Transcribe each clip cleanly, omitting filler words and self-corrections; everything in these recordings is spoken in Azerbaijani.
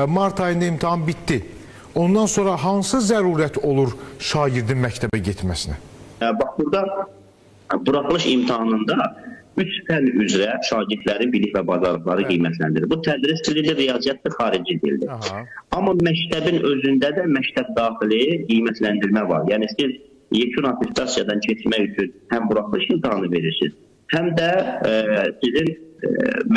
Mart ayında imtahan bitti. Ondan sonra hansı zərurət olur şagirdin məktəbə getməsinə? Bax, burada buraxılış imtahanında 3 fən üzrə şagirdlərin bilik və bacarıqları qiymətləndirir. Bu tədris dilidir, riyaziyyatdır, xarici dildir. Amma məktəbin özündə də məktəb daxili qiymətləndirmə var. Yəni siz yekun attestasiyadan keçmək üçün həm buraxılış imtahanı verirsiniz, həm də sizin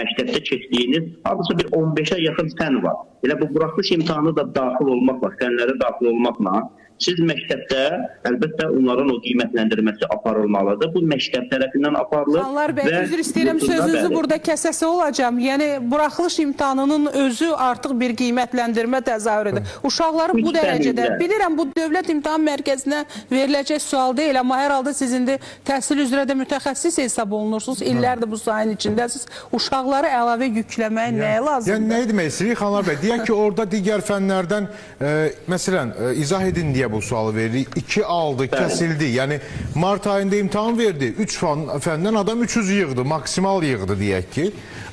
məktəbdə keçdiyiniz hardasa bir 15'ə yaxın fən var. Elə bu buraxılış imtahanı da daxil olmaqla, fənlərə daxil olmaqla siz məktəbdə əlbəttə onların o qiymətləndirməsi aparılmalıdır. Bu məktəb tərəfindən aparılır. Xanlar bəy, üzr istəyirəm, sözünüzü burada kəsəsi olacağım. Yəni, buraxılış imtahanının özü artıq bir qiymətləndirmə təzahürüdür. Uşaqları bu dərəcədə, bilirəm bu dövlət imtahan mərkəzinə veriləcək sual deyil, amma hər halda sizin də təhsil üzrə də mütəxəssis hesab olunursunuz. İllərdir bu sahənin içindəsiniz. Uşaqları əlavə yükləmək nəyə lazımdır? Yəni, nə demək istəyirik, Xanlar bəy? Deyək ki, orada digər fənlərdən, məsələn, izah edin deyə bu sualı veririk. 2 aldı, kəsildi. Yəni, Mart ayında imtahan verdi. 3 fəndən adam 300 yığdı, maksimal yığdı deyək ki.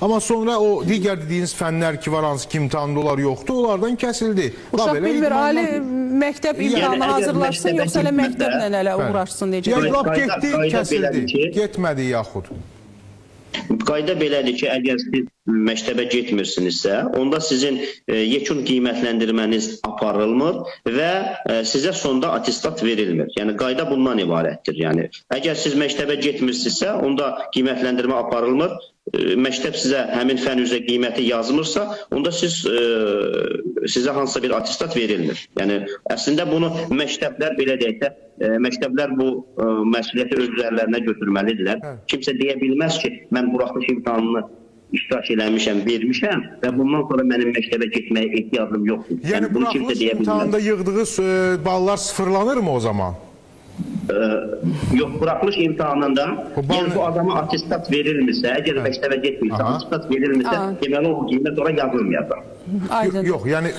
Amma sonra o digər dediyiniz fənlər ki var, hansı ki imtahanda olar yoxdur, onlardan kəsildi. Uşaq bilmir, ali məktəb imtahanı hazırlaşsın, yoxsa elə məktəblə elə uğraşsın, necə? Yəni, lap getdi, kəsildi, getmədi yaxud. Qayda belədir ki, əgər siz məktəbə getmirsinizsə, onda sizin yekun qiymətləndirməniz aparılmır və sizə sonda attestat verilmir. Yəni, qayda bundan ibarətdir. Yəni, əgər siz məktəbə getmirsinizsə, onda qiymətləndirmə aparılmır. Məktəb sizə həmin fən üzrə qiyməti yazmırsa, onda sizə hansısa bir attestat verilmir. Yəni, əslində bunu məktəblər, belə deyək də, məktəblər bu məsuliyyəti öz üzərlərinə götürməlidirlər. Kimsə deyə bilməz ki, mən buraxılış imtahanını iştirak eləmişəm, vermişəm və bundan sonra mənim məktəbə getməyə ehtiyacım yoxdur. Yəni, buraxılış imtahanında yığdığı ballar sıfırlanır mı o zaman? Yox, buraxılış imtahanında yəni bu adama attestat verilmirsə, əgər məktəbə getmirsə, attestat verilmirsə, deməli o qiymət ora yazılmayacaq. Yox, yəni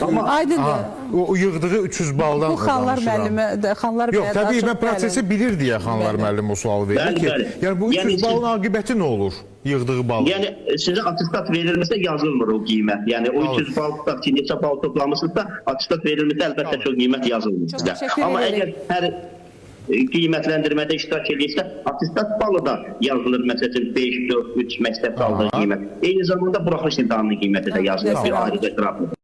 o yığdığı 300 baldan bu Xanlar müəllimi, Xanlar yox, təbii mən prosesi bilir deyə Xanlar müəllim o sualı verir ki, yəni bu 300 balın aqibəti nə olur? Yığdığı bal. Yəni sizə attestat verilmirsə yazılmır o qiymət. Yəni o 300 bal tutaq ki, neçə bal toplamısınızsa, attestat verilmirsə əlbəttə ki, o qiymət yazılmır sizə. Amma əgər hər qiymətləndirmədə iştirak edirsə, attestat balı da yazılır, məsələn 5, 4, 3 məktəb qaldığı qiymət. Eyni zamanda buraxılış imtahanının qiyməti də yazılır, bir ayrıca qrafdır.